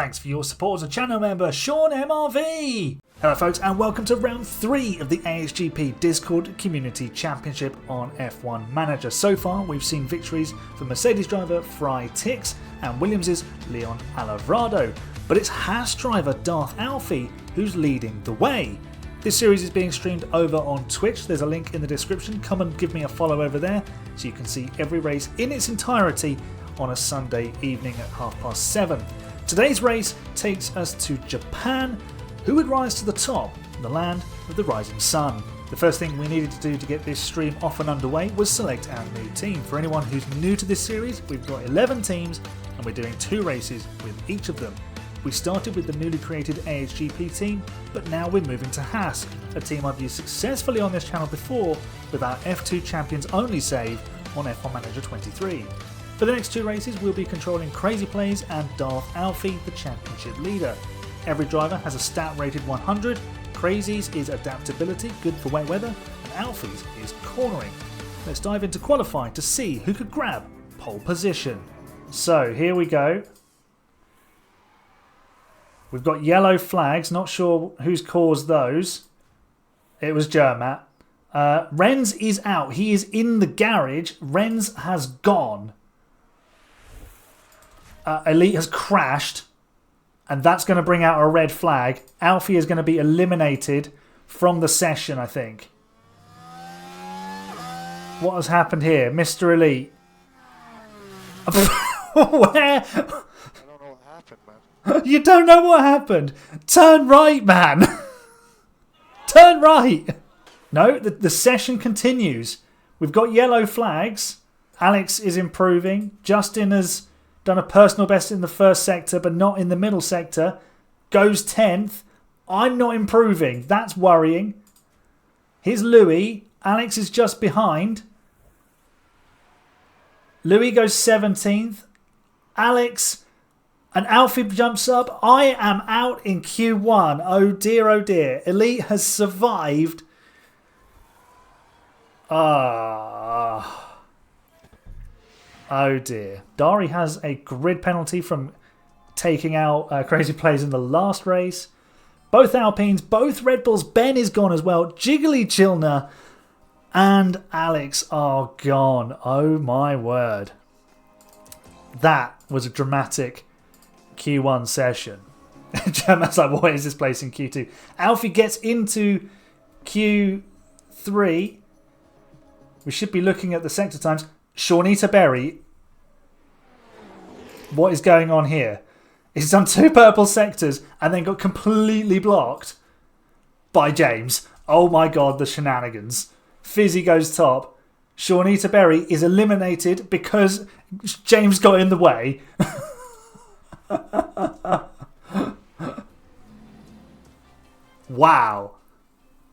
Thanks for your support as a channel member, Sean MRV! Hello folks and welcome to round 3 of the AHGP Discord Community Championship on F1 Manager. So far we've seen victories for Mercedes driver PRIX and Williams' Leon Alavrado, but it's Haas driver Darth Alfie who's leading the way. This series is being streamed over on Twitch. There's a link in the description. Come and give me a follow over there so you can see every race in its entirety on a Sunday evening at 7:30. Today's race takes us to Japan. Who would rise to the top, the land of the rising sun? The first thing we needed to do to get this stream off and underway was select our new team. For anyone who's new to this series, we've got 11 teams and we're doing 2 races with each of them. We started with the newly created AHGP team, but now we're moving to Haas, a team I've used successfully on this channel before with our F2 Champions only save on F1 Manager 23. For the next 2 races, we'll be controlling Crazy Plays and Darth Alfie, the championship leader. Every driver has a stat rated 100, Crazy's is adaptability, good for wet weather, and Alfie's is cornering. Let's dive into qualifying to see who could grab pole position. So here we go. We've got yellow flags, not sure who's caused those. It was Germat. Renz is out, he is in the garage, Renz has gone. Elite has crashed, and that's going to bring out a red flag. Alfie is going to be eliminated from the session, I think. What has happened here? Mr. Elite. Where? I don't know what happened, man. You don't know what happened? Turn right, man. Turn right. No, the session continues. We've got yellow flags. Alex is improving. Justin has done a personal best in the first sector, but not in the middle sector. Goes 10th. I'm not improving. That's worrying. Here's Louis. Alex is just behind. Louis goes 17th. Alex and Alfie jumps up. I am out in Q1. Oh dear, oh dear. Elite has survived. Oh dear. Dari has a grid penalty from taking out Crazy Plays in the last race. Both Alpines, both Red Bulls. Ben is gone as well. Jiggly Chilner and Alex are gone. Oh my word. That was a dramatic Q1 session. German's like, what is this place in Q2? Alfie gets into Q3. We should be looking at the sector times. Shawnita Berry. What is going on here? He's done 2 purple sectors and then got completely blocked by James. Oh my god, the shenanigans. Fizzy goes top. Shawnita Berry is eliminated because James got in the way. Wow.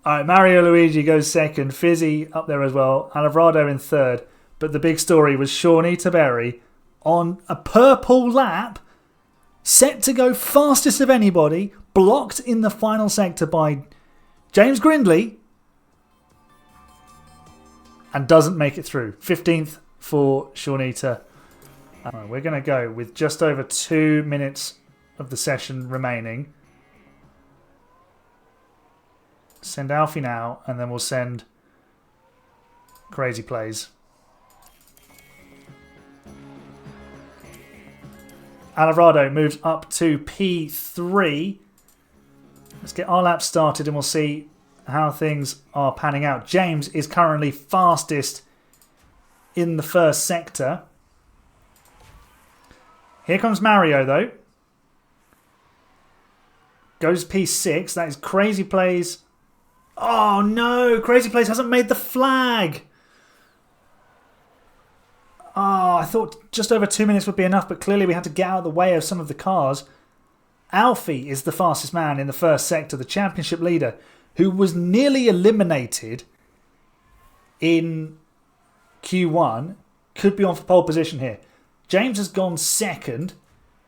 Alright, Mario Luigi goes 2nd. Fizzy up there as well. Alavrado in 3rd. But the big story was Shawnita Berry on a purple lap, set to go fastest of anybody, blocked in the final sector by James Grindley, and doesn't make it through. 15th for Shawnita. Right, we're going to go with just over 2 minutes of the session remaining. Send Alfie now, and then we'll send Crazy Plays. Alavrado moves up to P3. Let's get our lap started and we'll see how things are panning out. James is currently fastest in the first sector. Here comes Mario though. Goes P6. That is Crazy Plays. Oh no! Crazy Plays hasn't made the flag. Oh, I thought just over 2 minutes would be enough, but clearly we had to get out of the way of some of the cars. Alfie is the fastest man in the first sector, the championship leader, who was nearly eliminated in Q1, could be on for pole position here. James has gone 2nd.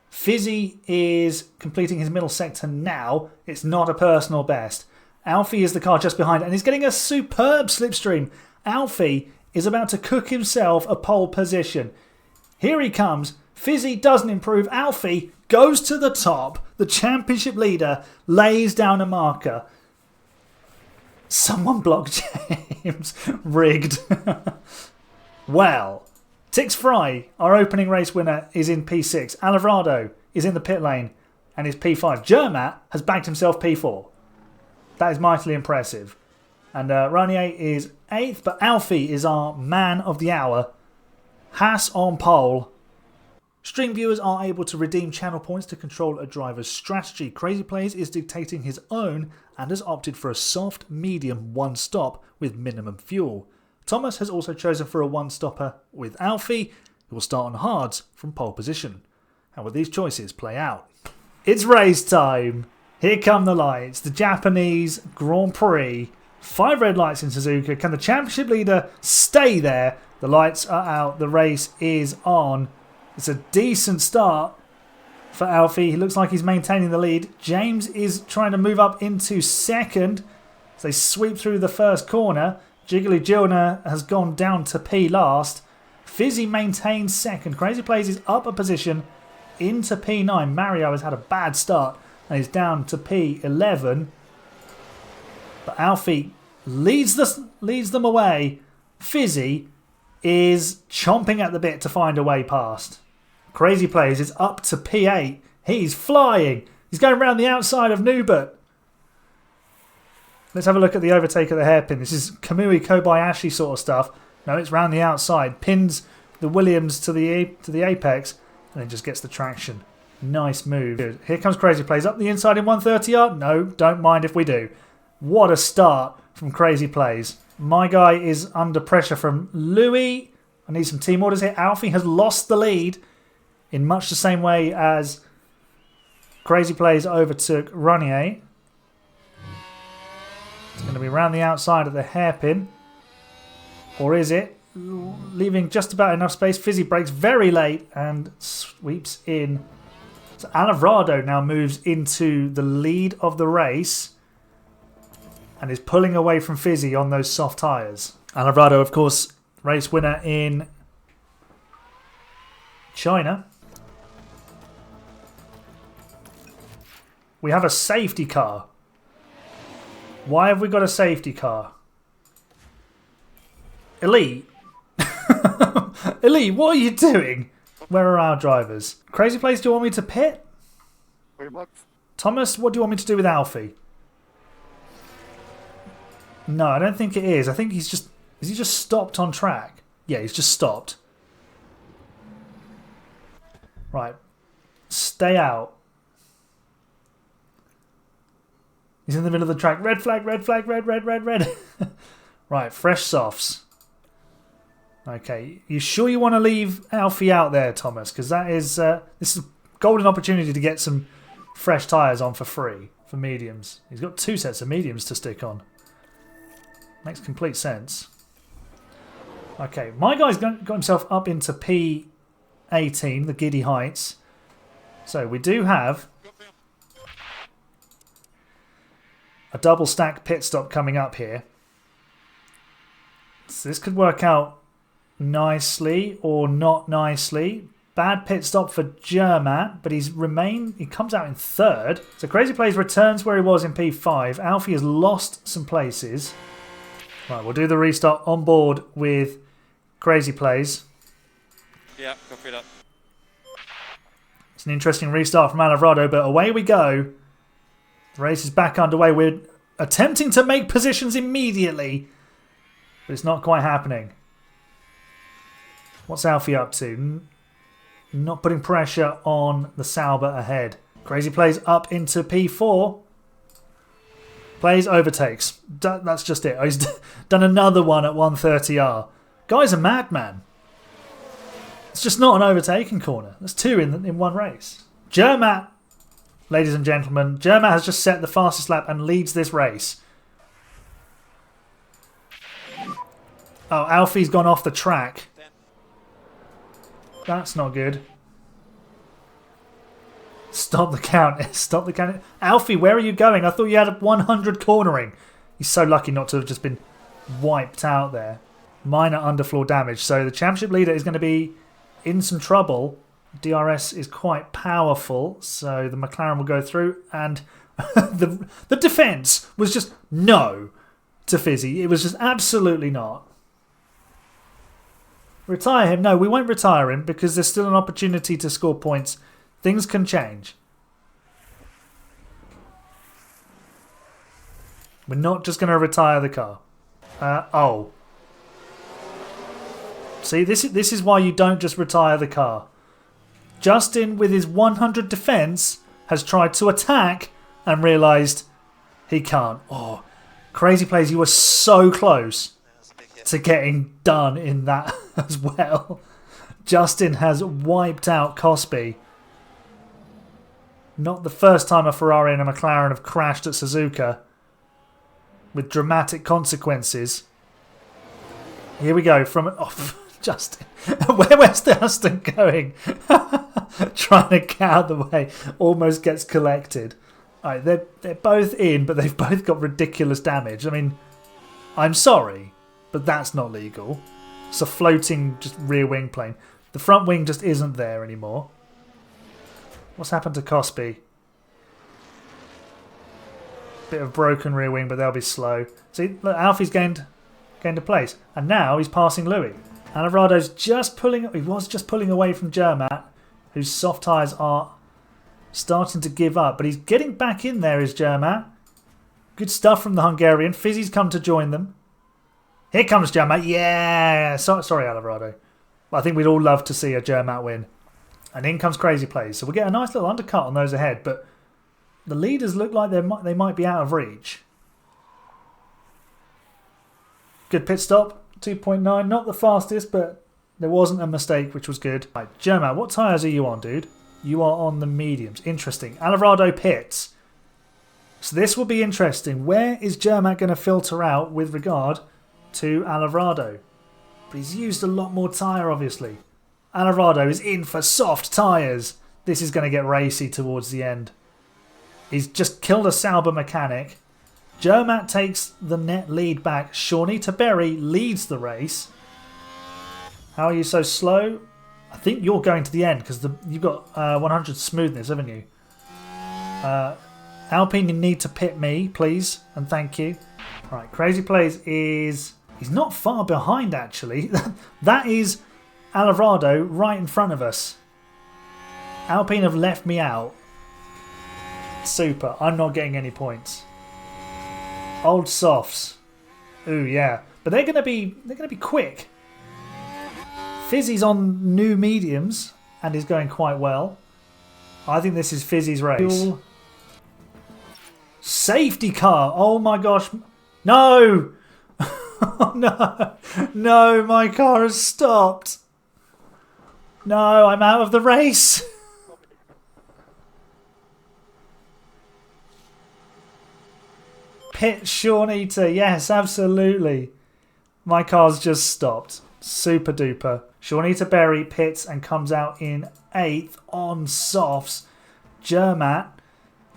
Fizzy is completing his middle sector now. It's not a personal best. Alfie is the car just behind and he's getting a superb slipstream. Alfie is about to cook himself a pole position. Here he comes. Fizzy doesn't improve. Alfie goes to the top. The championship leader lays down a marker. Someone blocked James. Rigged. Well, Tix Fry, our opening race winner, is in P6. Alvarado is in the pit lane and is P5. Jermat has bagged himself P4. That is mightily impressive. And Ranier is 8th, but Alfie is our man of the hour. Haas on pole. Stream viewers are able to redeem channel points to control a driver's strategy. Crazy Plays is dictating his own and has opted for a soft, medium one-stop with minimum fuel. Thomas has also chosen for a one-stopper with Alfie, who will start on hards from pole position. How will these choices play out? It's race time! Here come the lights. The Japanese Grand Prix. 5 red lights in Suzuka. Can the championship leader stay there? The lights are out. The race is on. It's a decent start for Alfie. He looks like he's maintaining the lead. James is trying to move up into second as they sweep through the first corner. Jiggly Jilna has gone down to P last. Fizzy maintains second. Crazy Plays is up a position into P9. Mario has had a bad start and is down to P11. But Alfie leads them away. Fizzy is chomping at the bit to find a way past. Crazy Plays is up to P8. He's flying. He's going around the outside of Newbert. Let's have a look at the overtake of the hairpin. This is Kamui Kobayashi sort of stuff. No, it's round the outside. Pins the Williams to the apex and then just gets the traction. Nice move. Good. Here comes Crazy Plays up the inside in 130R. No, don't mind if we do. What a start from Crazy Plays. My guy is under pressure from Louis. I need some team orders here. Alfie has lost the lead in much the same way as Crazy Plays overtook Ranier. It's going to be around the outside of the hairpin. Or is it? Leaving just about enough space. Fizzy breaks very late and sweeps in. So Alvarado now moves into the lead of the race and is pulling away from Fizzy on those soft tyres. Alvarado, of course, race winner in China. We have a safety car. Why have we got a safety car? Elite? Elite, what are you doing? Where are our drivers? Crazy Place, do you want me to pit? Wait, what? Thomas, what do you want me to do with Alfie? No, I don't think it is. I think he's just... Is he just stopped on track? Yeah, he's just stopped. Right. Stay out. He's in the middle of the track. Red flag, red flag, red, red, red, red. Right, fresh softs. Okay, you sure you want to leave Alfie out there, Thomas? Because that is... this is a golden opportunity to get some fresh tyres on for free, for mediums. He's got 2 sets of mediums to stick on. Makes complete sense. Okay, my guy's got himself up into P18, the Giddy Heights. So we do have a double stack pit stop coming up here. So this could work out nicely or not nicely. Bad pit stop for Germat, but he comes out in 3rd. So Crazy Plays returns where he was in P5. Alfie has lost some places. Right, we'll do the restart on board with Crazy Plays. Yeah, copy that. It's an interesting restart from Alvarado, but away we go. The race is back underway. We're attempting to make positions immediately, but it's not quite happening. What's Alfie up to? Not putting pressure on the Sauber ahead. Crazy Plays up into P4. Plays overtakes. That's just it. He's done another one at 130R. Guy's a madman. It's just not an overtaking corner. That's 2 in one race. Germat, ladies and gentlemen, Germat has just set the fastest lap and leads this race. Oh, Alfie's gone off the track. That's not good. Stop the count. Stop the count. Alfie, where are you going? I thought you had 100 cornering. He's so lucky not to have just been wiped out there. Minor underfloor damage. So the championship leader is going to be in some trouble. DRS is quite powerful, so the McLaren will go through, and the defence was just no to Fizzy. It was just absolutely not. Retire him? No, we won't retire him because there's still an opportunity to score points. Things can change. We're not just going to retire the car. Oh. See, this is why you don't just retire the car. Justin, with his 100 defence, has tried to attack and realised he can't. Oh, Crazy Plays, you were so close to getting done in that as well. Justin has wiped out Cosby. Not the first time a Ferrari and a McLaren have crashed at Suzuka, with dramatic consequences. Here we go from Justin. Where's Justin going? Trying to get out of the way. Almost gets collected. All right, they're both in, but they've both got ridiculous damage. I mean, I'm sorry, but that's not legal. It's a floating just rear wing plane. The front wing just isn't there anymore. What's happened to Cosby? Bit of broken rear wing, but they'll be slow. See, look, Alfie's gained a place, and now he's passing Louis. Alvarado's just pulling. He was just pulling away from Germat, whose soft tyres are starting to give up, but he's getting back in there. Is Germat? Good stuff from the Hungarian. Fizzy's come to join them. Here comes Germat. Yeah, sorry, Alvarado. I think we'd all love to see a Germat win. And in comes Crazy Plays. So we'll get a nice little undercut on those ahead, but the leaders look like they might be out of reach. Good pit stop, 2.9. Not the fastest, but there wasn't a mistake, which was good. Right, Germat, what tyres are you on, dude? You are on the mediums. Interesting. Alvarado pits. So this will be interesting. Where is Germat going to filter out with regard to Alvarado? But he's used a lot more tyre, obviously. Alvarado is in for soft tyres. This is going to get racy towards the end. He's just killed a Sauber mechanic. Germat takes the net lead back. Shawnee Taberry leads the race. How are you so slow? I think you're going to the end because you've got 100 smoothness, haven't you? Alpine, you need to pit me, please, and thank you. Right, Crazy Plays is... He's not far behind, actually. That is Alvarado right in front of us. Alpine have left me out. Super. I'm not getting any points. Old softs. Ooh, yeah. But they're gonna be quick. Fizzy's on new mediums and is going quite well. I think this is Fizzy's race. Safety car. Oh my gosh. No. Oh no. No, my car has stopped. No, I'm out of the race. Pit Sean Eater. Yes, absolutely. My car's just stopped. Super duper. Sean Eater Berry pits and comes out in 8th on softs. Germat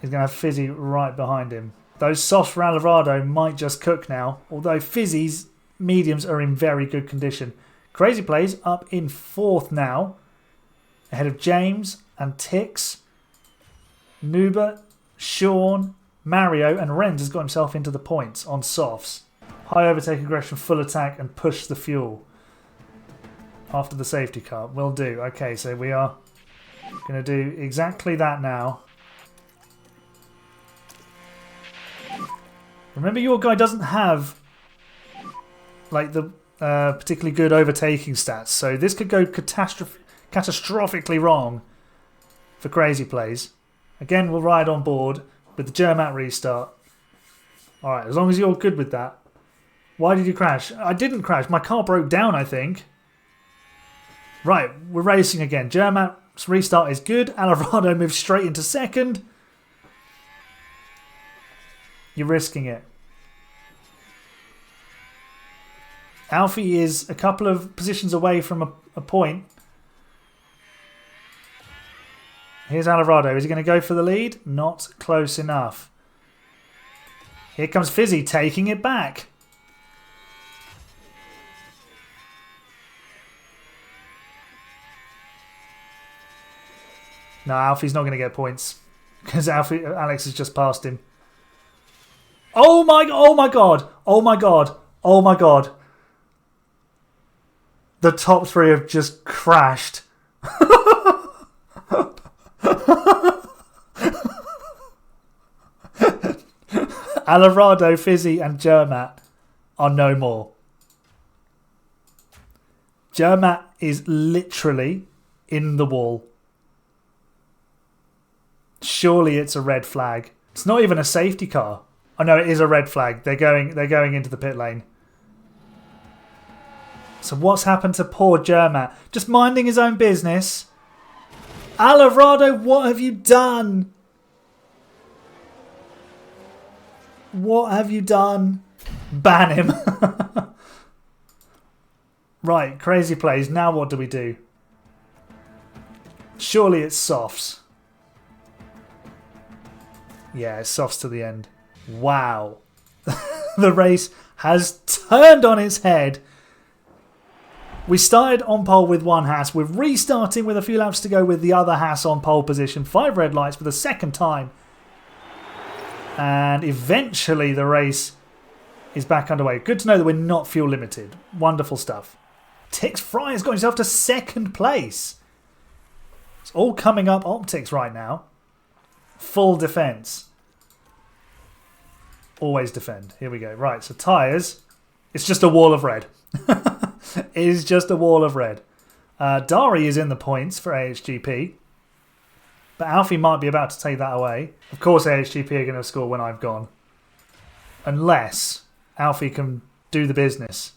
is going to have Fizzy right behind him. Those softs for Alvarado might just cook now, although Fizzy's mediums are in very good condition. Crazy Plays up in 4th now, ahead of James and Tix. Nuba, Sean, Mario, and Renz has got himself into the points on softs. High overtake aggression, full attack, and push the fuel. After the safety car. Will do. Okay, so we are going to do exactly that now. Remember, your guy doesn't have like the particularly good overtaking stats, so this could go catastrophically wrong for Crazy Plays. Again, we'll ride on board with the Germat restart. Alright, as long as you're good with that. Why did you crash? I didn't crash. My car broke down, I think. Right, we're racing again. Germat's restart is good. Alvarado moves straight into 2nd. You're risking it. Alfie is a couple of positions away from a point. Here's Alvarado. Is he going to go for the lead? Not close enough. Here comes Fizzy taking it back. No, Alfie's not going to get points because Alex has just passed him. Oh my god! Oh my god! Oh my god! The top three have just crashed. Alarado, Fizzy and Germat are no more. Germat is literally in the wall. Surely it's a red flag. It's not even a safety car. Oh no, it is a red flag. They're going into the pit lane. So what's happened to poor Germat? Just minding his own business. Alarado, what have you done? What have you done? Ban him. Right, crazy plays. Now what do we do? Surely it's softs. Yeah, it's softs to the end. Wow. The race has turned on its head. We started on pole with one Haas. We're restarting with a few laps to go with the other Haas on pole position. 5 red lights for the second time. And eventually the race is back underway. Good to know that we're not fuel limited. Wonderful stuff. Tix Fry has got himself to second place. It's all coming up optics right now. Full defence. Always defend. Here we go. Right, so tyres. It's just a wall of red. It is just a wall of red. Dari is in the points for AHGP. But Alfie might be about to take that away. Of course AHGP are going to score when I've gone. Unless Alfie can do the business.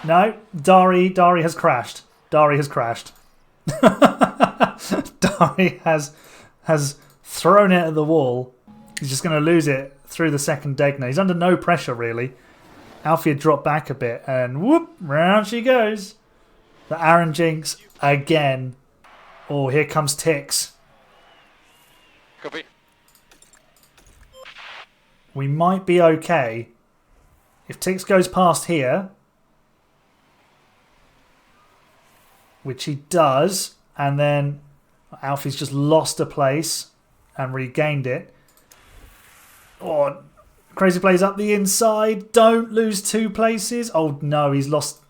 No, Dari has crashed. Dari has crashed. Dari has thrown it at the wall. He's just going to lose it through the second Degner. He's under no pressure, really. Alfie had dropped back a bit, and whoop, round she goes. The Aaron Jinx again. Oh, here comes Tix. Copy. We might be okay. If Tix goes past here, which he does, and then Alfie's just lost a place and regained it. Oh, crazy plays up the inside. Don't lose 2 places. Oh no, he's lost.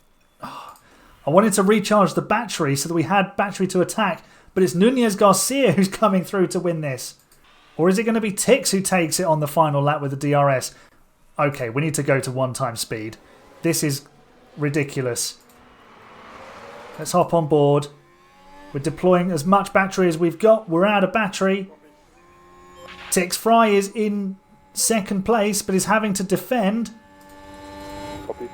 Oh, I wanted to recharge the battery so that we had battery to attack, but it's Nunez Garcia who's coming through to win this. Or is it going to be Tix who takes it on the final lap with the DRS? Okay, we need to go to 1-time speed. This is ridiculous. Let's hop on board. We're deploying as much battery as we've got. We're out of battery. Tix Fry is in second place, but is having to defend. Copy.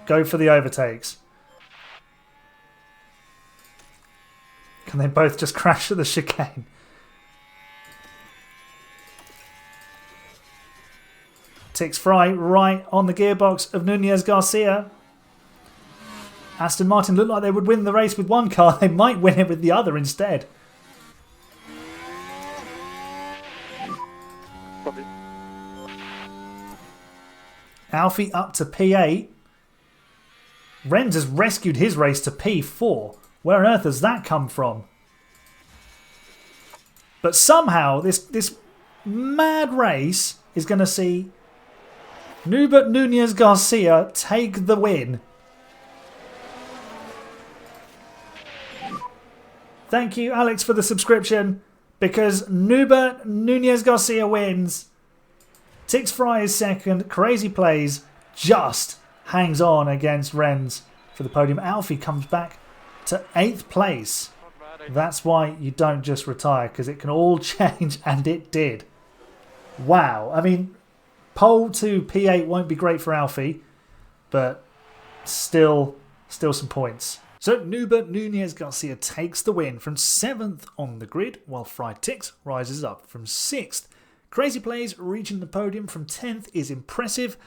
Go for the overtakes. Can they both just crash at the chicane? Tix Fry right on the gearbox of Nunez Garcia. Aston Martin looked like they would win the race with one car. They might win it with the other instead. Copy. Alfie up to P8. Renz has rescued his race to P4. Where on earth has that come from? But somehow this mad race is going to see Nubert Nunez Garcia take the win. Thank you, Alex, for the subscription, because Nubert Nunez Garcia wins. Tix Fry is second. Crazy Plays just hangs on against Renz for the podium. Alfie comes back to 8th place. That's why you don't just retire, because it can all change, and it did. Wow. I mean, pole to P8 won't be great for Alfie, but still some points. So Nubert Nunez Garcia takes the win from 7th on the grid, while Fry Tix rises up from 6th. Crazy Plays reaching the podium from 10th is impressive,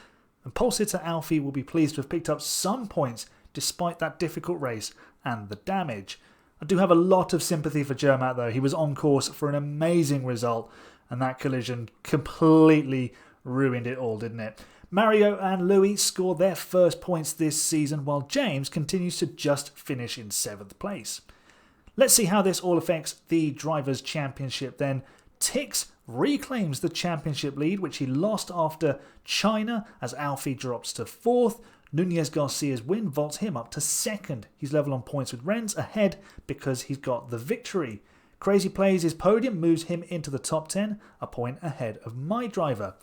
and pole sitter Alfie will be pleased to have picked up some points despite that difficult race and the damage. I do have a lot of sympathy for Germat though. He was on course for an amazing result, and that collision completely ruined it all, didn't it? Mario and Louis score their first points this season, while James continues to just finish in 7th place. Let's see how this all affects the Drivers' Championship then. Tix reclaims the championship lead, which he lost after China, as Alfie drops to 4th. Nunez Garcia's win vaults him up to 2nd. He's level on points with Renz, ahead because he's got the victory. Crazy Plays his podium, moves him into the top 10, a point ahead of my driver.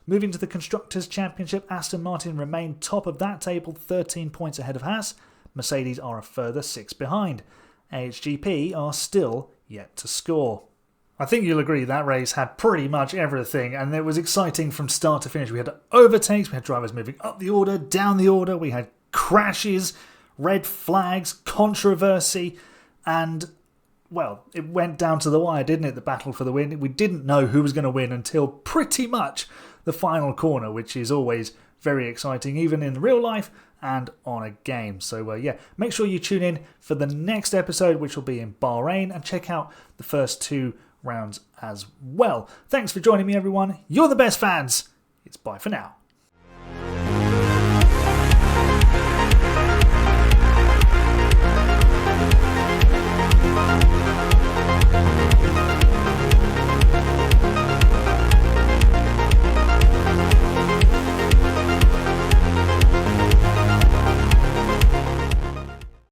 Moving to the Constructors' Championship, Aston Martin remain top of that table, 13 points ahead of Haas. Mercedes are a further 6 behind. AHGP are still yet to score. I think you'll agree that race had pretty much everything, and it was exciting from start to finish. We had overtakes, we had drivers moving up the order, down the order, we had crashes, red flags, controversy, and, well, it went down to the wire, didn't it, the battle for the win? We didn't know who was going to win until pretty much the final corner, which is always very exciting, even in real life and on a game. So yeah, make sure you tune in for the next episode, which will be in Bahrain, and check out the first 2 rounds as well. Thanks for joining me, everyone. You're the best fans. It's bye for now.